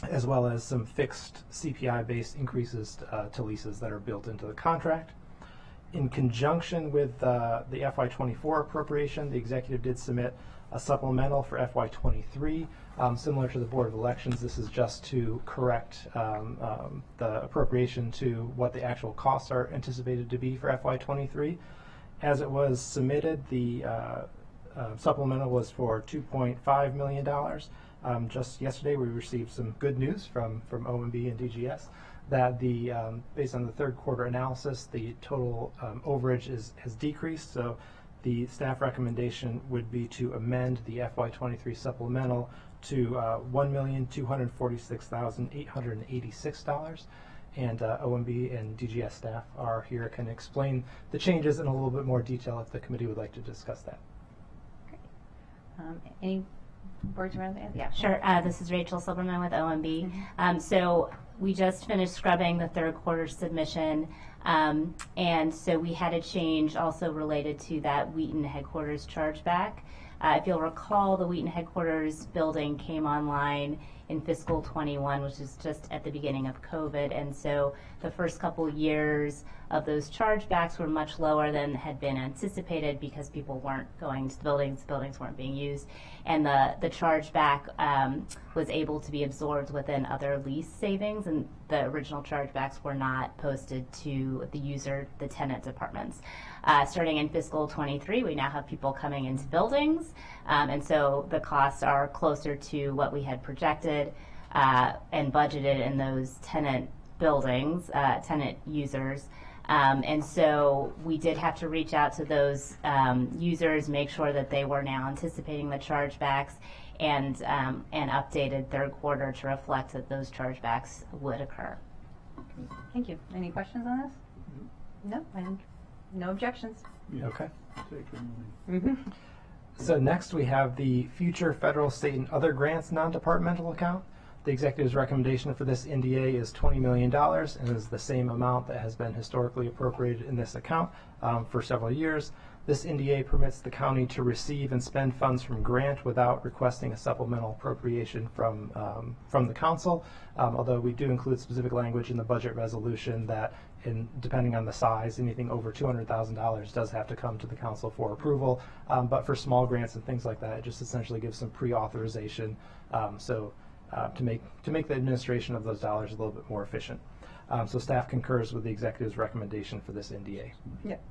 as well as some fixed CPI-based increases to leases that are built into the contract. In conjunction with the FY24 appropriation, the executive did submit a supplemental for FY23. Similar to the Board of Elections, this is just to correct the appropriation to what the actual costs are anticipated to be for FY23. As it was submitted, the supplemental was for $2.5 million. Just yesterday, we received some good news from OMB and DGS that based on the third quarter analysis, the total overage has decreased. So the staff recommendation would be to amend the FY23 supplemental to $1,246,886. And OMB and DGS staff are here, can explain the changes in a little bit more detail if the committee would like to discuss that. Great. Any words around that? Yeah. Sure. This is Rachel Silverman with OMB. So we just finished scrubbing the third quarter submission, and so we had a change also related to that Wheaton headquarters chargeback. If you'll recall, the Wheaton headquarters building came online in fiscal 21, which is just at the beginning of COVID, and so the first couple years of those chargebacks were much lower than had been anticipated because people weren't going to the buildings weren't being used, and the chargeback was able to be absorbed within other lease savings, and the original chargebacks were not posted to the tenant departments. Starting in fiscal 23, we now have people coming into buildings, and so the costs are closer to what we had projected and budgeted in those tenant buildings, tenant users. And so we did have to reach out to those users, make sure that they were now anticipating the chargebacks, and updated third quarter to reflect that those chargebacks would occur. Thank you. Any questions on this? No, no objections. Yeah. Okay. Take your money. So next we have the future federal, state, and other grants non-departmental account. The executive's recommendation for this NDA is $20 million and is the same amount that has been historically appropriated in this account for several years. This NDA permits the county to receive and spend funds from grant without requesting a supplemental appropriation from the council, although we do include specific language in the budget resolution that depending on the size, anything over $200,000 does have to come to the council for approval. But for small grants and things like that, it just essentially gives some pre-authorization to make the administration of those dollars a little bit more efficient. So staff concurs with the executive's recommendation for this NDA. Yep.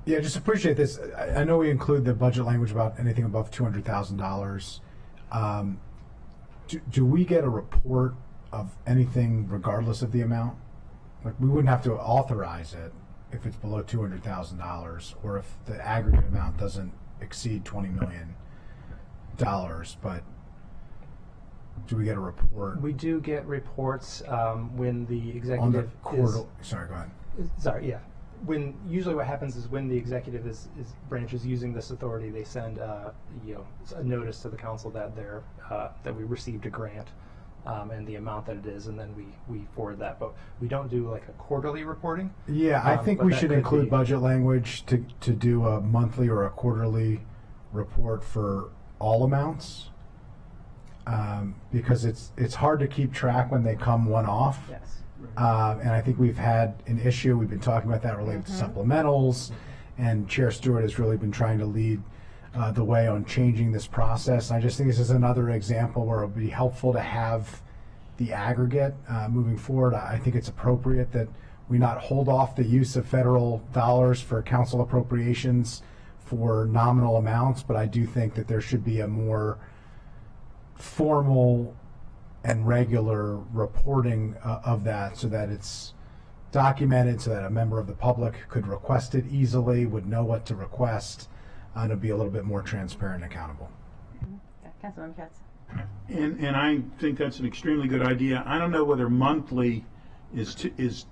Yeah, just appreciate this. I know we include the budget language about anything above $200,000. Do we get a report of anything regardless of the amount? Like, we wouldn't have to authorize it if it's below $200,000 or if the aggregate amount doesn't exceed $20 million. But do we get a report? We do get reports when the executive on the quarter. Sorry, go ahead. Sorry, yeah. Usually what happens is when the executive branch is using this authority, they send a notice to the council that that we received a grant and the amount that it is, and then we forward that. But we don't do like a quarterly reporting. Yeah, I think we should include budget language to do a monthly or a quarterly report for all amounts, because it's hard to keep track when they come one off. Yes. And I think we've had an issue. We've been talking about that related to supplementals, and Chair Stewart has really been trying to lead the way on changing this process. I just think this is another example where it would be helpful to have the aggregate moving forward. I think it's appropriate that we not hold off the use of federal dollars for council appropriations for nominal amounts, but I do think that there should be a more formal and regular reporting of that, so that it's documented, so that a member of the public could request it easily, would know what to request, and it'd be a little bit more transparent and accountable. Councilmember Katz. And I think that's an extremely good idea. I don't know whether monthly is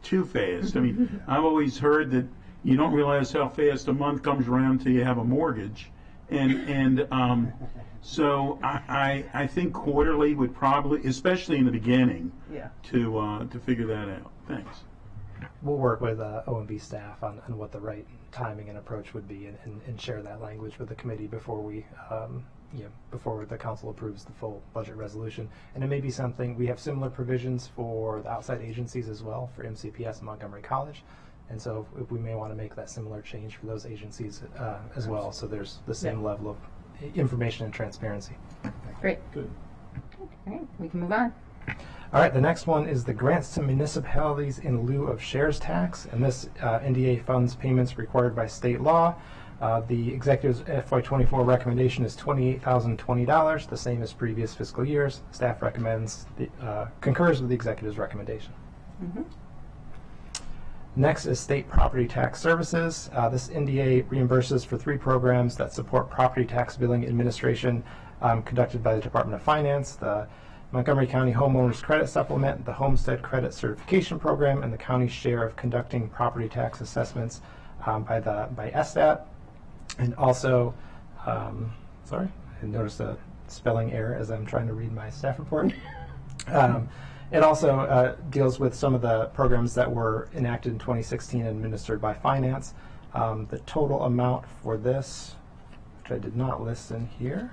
too fast. I mean, I've always heard that you don't realize how fast a month comes around till you have a mortgage, so I think quarterly would probably, especially in the beginning, to figure that out. Thanks. We'll work with OMB staff on what the right timing and approach would be, and share that language with the committee before before the council approves the full budget resolution. And it may be something, we have similar provisions for the outside agencies as well, for MCPS and Montgomery College. And so if we may want to make that similar change for those agencies as well, so there's the same level of information and transparency. Great. Good. All right, we can move on. All right, the next one is the grants to municipalities in lieu of shares tax, and this NDA funds payments required by state law. The executive's FY24 recommendation is $28,020, the same as previous fiscal years. Staff concurs with the executive's recommendation. Mm-hmm. Next is state property tax services. This NDA reimburses for 3 programs that support property tax billing administration conducted by the Department of Finance: the Montgomery County Homeowners Credit Supplement, the Homestead Credit Certification Program, and the county's share of conducting property tax assessments by SSAT. And also, sorry, I noticed a spelling error as I'm trying to read my staff report. It also deals with some of the programs that were enacted in 2016 and administered by Finance. The total amount for this, which I did not list in here,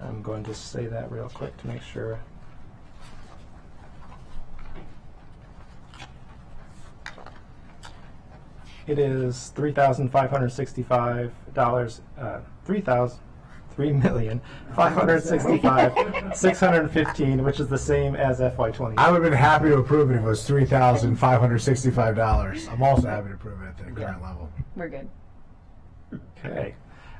I'm going to say that real quick to make sure. It is $3,565. $3,565,615, which is the same as FY20. I would have been happy to approve it if it was $3,565. I'm also happy to approve it at the current level. We're good. Okay.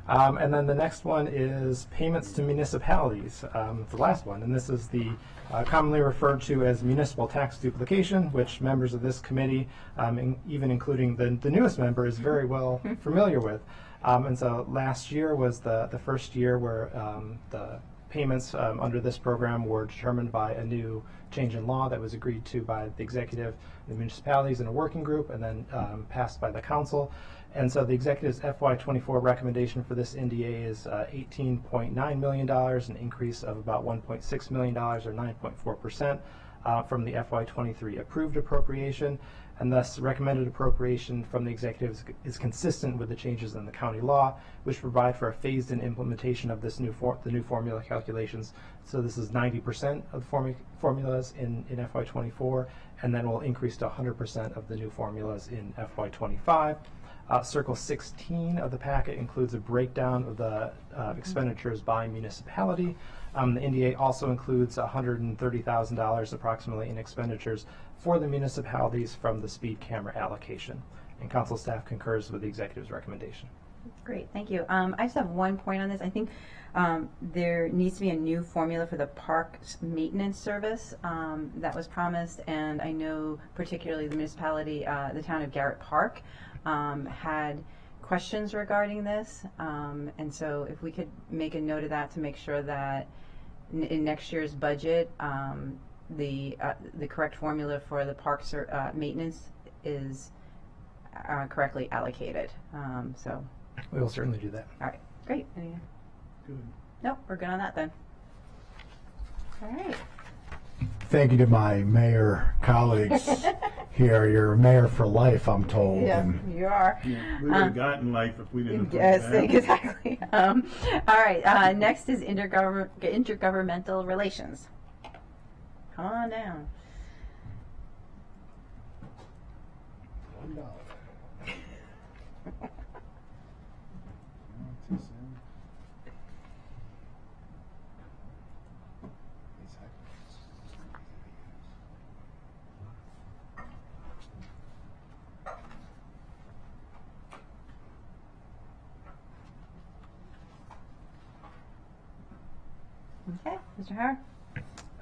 And then the next one is payments to municipalities, the last one, and this is the commonly referred to as municipal tax duplication, which members of this committee, even including the newest member, is very well familiar with. And so last year was the first year where the payments under this program were determined by a new change in law that was agreed to by the executive, the municipalities in a working group, and then passed by the council. And so the executive's FY24 recommendation for this NDA is $18.9 million, an increase of about $1.6 million or 9.4% from the FY23 approved appropriation, and thus recommended appropriation from the executive is consistent with the changes in the county law, which provide for a phased-in implementation of this the new formula calculations. So this is 90% of the formulas in FY24, and then will increase to 100% of the new formulas in FY25. Circle 16 of the packet includes a breakdown of the expenditures by municipality. The NDA also includes $130,000 approximately in expenditures for the municipalities from the speed camera allocation. And council staff concurs with the executive's recommendation. Great, thank you. I just have one point on this. I think there needs to be a new formula for the parks maintenance service that was promised, and I know particularly the municipality, the town of Garrett Park, had questions regarding this, and so if we could make a note of that to make sure that in next year's budget the correct formula for the parks maintenance is correctly allocated. So we will certainly do that. all right, great. Any, Good. nope, we're good on that then. All right. Thank you to my mayor colleagues here. You're a mayor for life, I'm told. Yeah, And you are. Yeah, we would have gotten life if we didn't. Yes, approve that. exactly. All right. Next is intergovernmental relations. Come on down. Okay, Mr. Howard.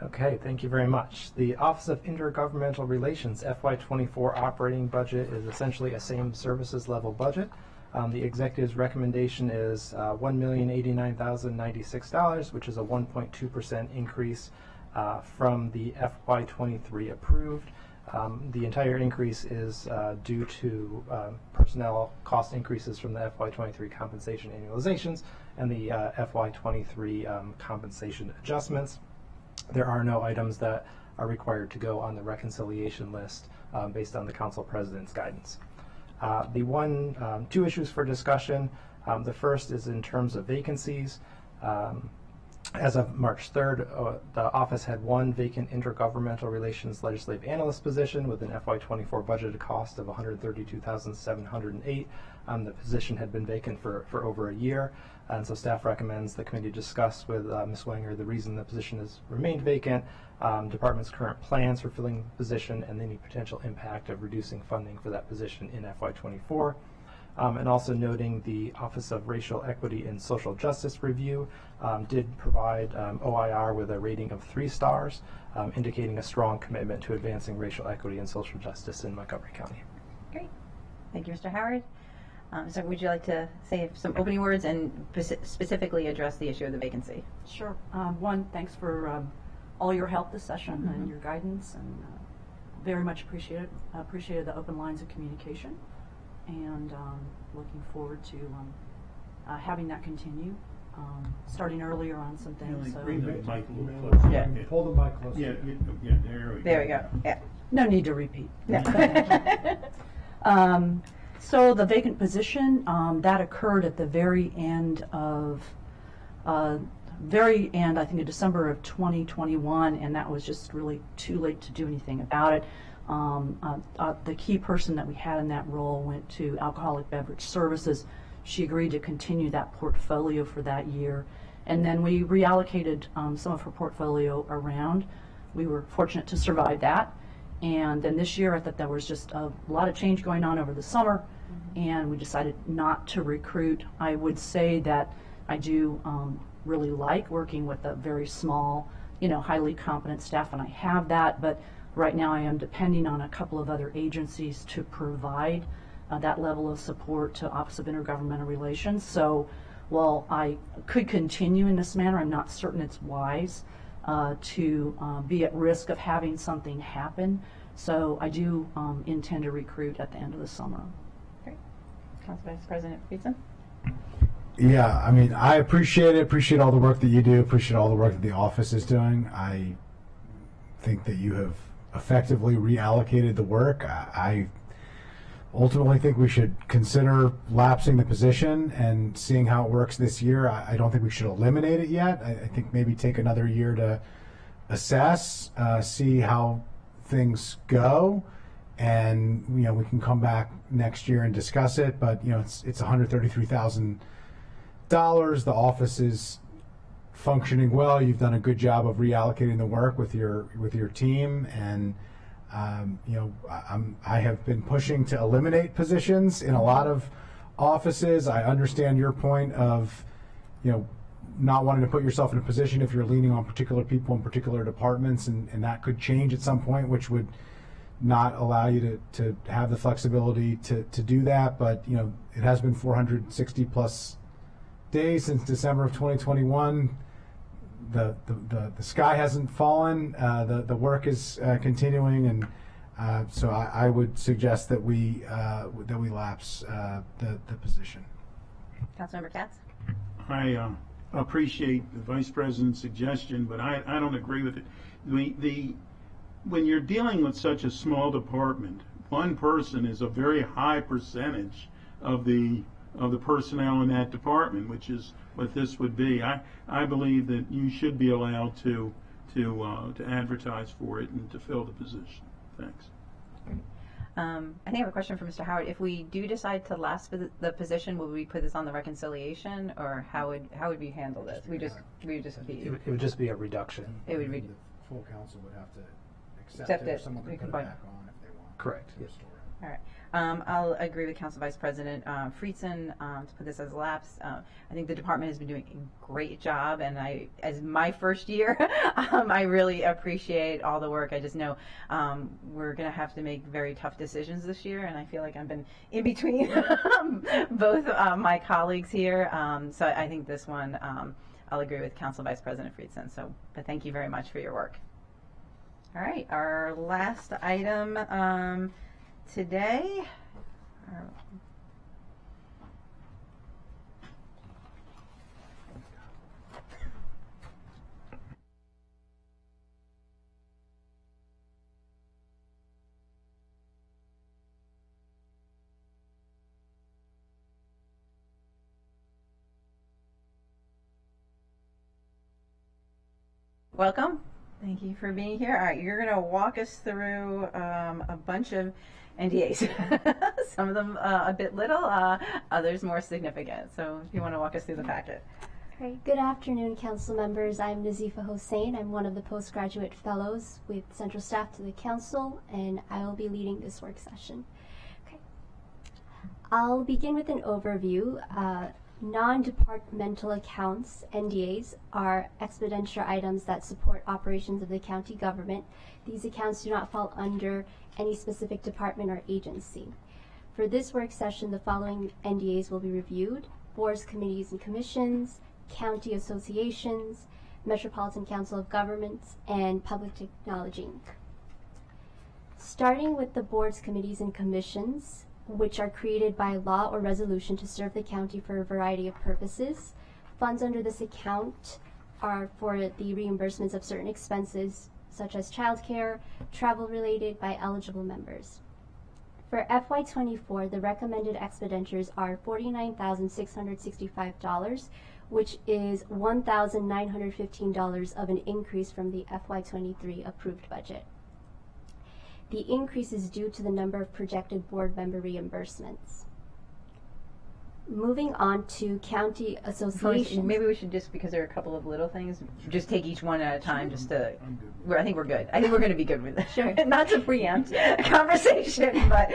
Okay, thank you very much. The Office of Intergovernmental Relations FY24 operating budget is essentially a same services level budget. The executive's recommendation is $1,089,096, which is a 1.2% increase from the FY23 approved. The entire increase is due to personnel cost increases from the FY23 compensation annualizations and the FY23 compensation adjustments. There are no items that are required to go on the reconciliation list based on the council president's guidance. Two issues for discussion. The first is in terms of vacancies. As of March 3rd, the office had one vacant intergovernmental relations legislative analyst position with an FY24 budgeted cost of $132,708. The position had been vacant for over a year, and so staff recommends the committee discuss with Ms. Wenger the reason the position has remained vacant, department's current plans for filling the position, and any potential impact of reducing funding for that position in FY24. And also noting the Office of Racial Equity and Social Justice Review did provide OIR with a rating of 3 stars, indicating a strong commitment to advancing racial equity and social justice in Montgomery County. Great. Thank you, Mr. Howard. So would you like to say some opening words and specifically address the issue of the vacancy? Sure. One, thanks for all your help this session and your guidance, and very much appreciated the open lines of communication, and looking forward to having that continue, starting earlier on some things. So Bring the mic a little closer. Yeah. Pull the mic closer. Yeah, there we go. There we go. Yeah. no need to repeat. No. So the vacant position, that occurred at the very end, I think in December of 2021, and that was just really too late to do anything about it. The key person that we had in that role went to Alcoholic Beverage Services. She agreed to continue that portfolio for that year, and then we reallocated some of her portfolio around. We were fortunate to survive that, and then this year I thought there was just a lot of change going on over the summer, and we decided not to recruit. I would say that I do really like working with a very small, highly competent staff, and I have that, but right now I am depending on a couple of other agencies to provide that level of support to Office of Intergovernmental Relations. So while I could continue in this manner, I'm not certain it's wise to be at risk of having something happen. So I do intend to recruit at the end of the summer. Great. Council Vice President Friedson? Yeah, I mean, I appreciate it. Appreciate all the work that you do. Appreciate all the work that the office is doing. I think that you have effectively reallocated the work. I ultimately think we should consider lapsing the position and seeing how it works this year. I don't think we should eliminate it yet. I think maybe take another year to assess, see how things go, and we can come back next year and discuss it. But it's $133,000. The office is functioning well. You've done a good job of reallocating the work with your team, and I have been pushing to eliminate positions in a lot of offices. I understand your point of not wanting to put yourself in a position if you're leaning on particular people in particular departments, and that could change at some point, which would not allow you to have the flexibility to do that. But it has been 460 plus days since December of 2021. The sky hasn't fallen. The work is continuing, and so I would suggest that we lapse the position. Councilmember Katz? I appreciate the Vice President's suggestion, but I don't agree with it. When you're dealing with such a small department, one person is a very high percentage of the personnel in that department, which is what this would be. I believe that you should be allowed to advertise for it and to fill the position. Thanks. I think I have a question for Mr. Howard. If we do decide to lapse the position, will we put this on the reconciliation, or how would we handle this? We would just be a reduction. It would be The full council would have to accept it, or someone could put it back on if they want. Correct. Yes. All right. I'll agree with Council Vice President Friedson to put this as a lapse. I think the department has been doing a great job, and as my first year, I really appreciate all the work. I just know we're going to have to make very tough decisions this year, and I feel like I've been in between both my colleagues here. So I think this one, I'll agree with Council Vice President Friedson. But thank you very much for your work. All right, our last item today. Welcome. Thank you for being here. All right, you're going to walk us through a bunch of NDAs. Some of them a bit little, others more significant. So if you want to walk us through the packet. All right. Good afternoon, council members. I'm Nazifa Hossein. I'm one of the postgraduate fellows with central staff to the council, and I will be leading this work session. Okay. I'll begin with an overview. Non-departmental accounts, NDAs, are expenditure items that support operations of the county government. These accounts do not fall under any specific department or agency. For this work session, the following NDAs will be reviewed: boards, committees, and commissions, county associations, Metropolitan Council of Governments, and Public Technology Inc. Starting with the boards, committees, and commissions, which are created by law or resolution to serve the county for a variety of purposes. Funds under this account are for the reimbursements of certain expenses, such as childcare, travel related by eligible members. For FY24, the recommended expenditures are $49,665, which is $1,915 of an increase from the FY23 approved budget. The increase is due to the number of projected board member reimbursements. Moving on to county associations. Maybe we should just, because there are a couple of little things, just take each one at a time. Just to, I think we're good. I think we're going to be good with this. Sure. Not to preempt a conversation, but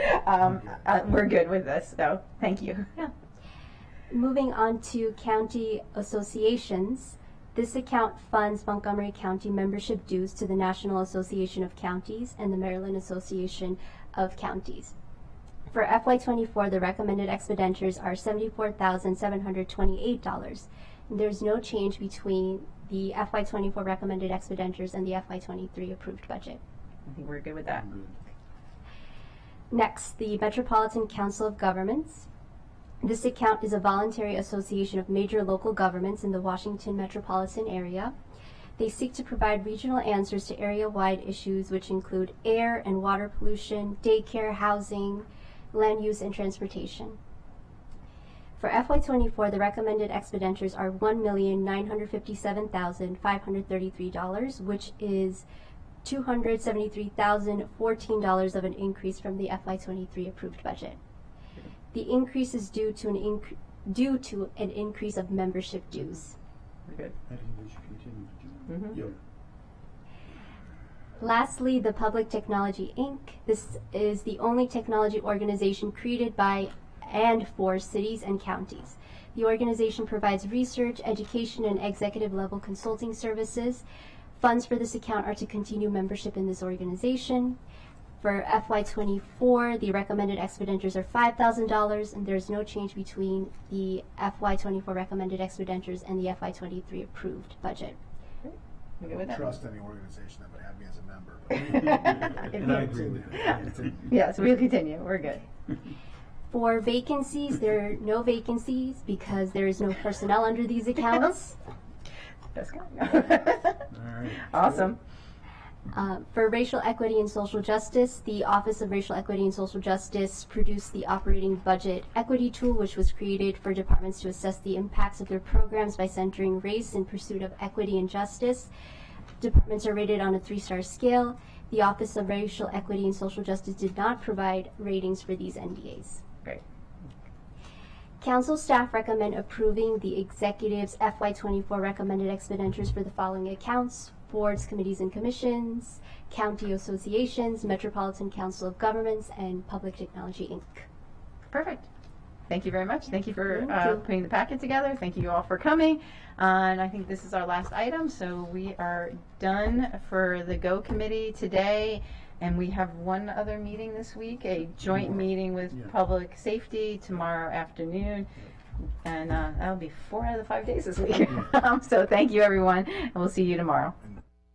we're good with this. So thank you. Yeah. Moving on to county associations. This account funds Montgomery County membership dues to the National Association of Counties and the Maryland Association of Counties. For FY24, the recommended expenditures are $74,728. There's no change between the FY24 recommended expenditures and the FY23 approved budget. I think we're good with that. Next, the Metropolitan Council of Governments. This account is a voluntary association of major local governments in the Washington metropolitan area. They seek to provide regional answers to area-wide issues which include air and water pollution, daycare, housing, land use, and transportation. For FY24, the recommended expenditures are $1,957,533, which is $273,014 of an increase from the FY23 approved budget. The increase is due to an increase of membership dues. Good. I think we should continue. Mhm. Yep. Lastly, the Public Technology Inc. This is the only technology organization created by and for cities and counties. The organization provides research, education, and executive level consulting services. Funds for this account are to continue membership in this organization. For FY24, the recommended expenditures are $5,000, and there's no change between the FY24 recommended expenditures and the FY23 approved budget. You good with that? Trust any organization that would have me as a member. And I agree with that. Yes, we'll continue. We're good. For vacancies, there are no vacancies because there is no personnel under these accounts. That's good. All right. Awesome. For racial equity and social justice, the Office of Racial Equity and Social Justice produced the operating budget equity tool, which was created for departments to assess the impacts of their programs by centering race in pursuit of equity and justice. Departments are rated on a 3-star scale. The Office of Racial Equity and Social Justice did not provide ratings for these NDAs. Great. Council staff recommend approving the executive's FY24 recommended expenditures for the following accounts: boards, committees, and commissions, county associations, Metropolitan Council of Governments, and Public Technology, Inc. Perfect. Thank you very much. Thank you for Thank you. putting the packet together. Thank you all for coming. And I think this is our last item, so we are done for the GO committee today. And we have one other meeting this week, a joint meeting with public safety tomorrow afternoon. And that'll be 4 out of the 5 days this week. So thank you, everyone, and we'll see you tomorrow. And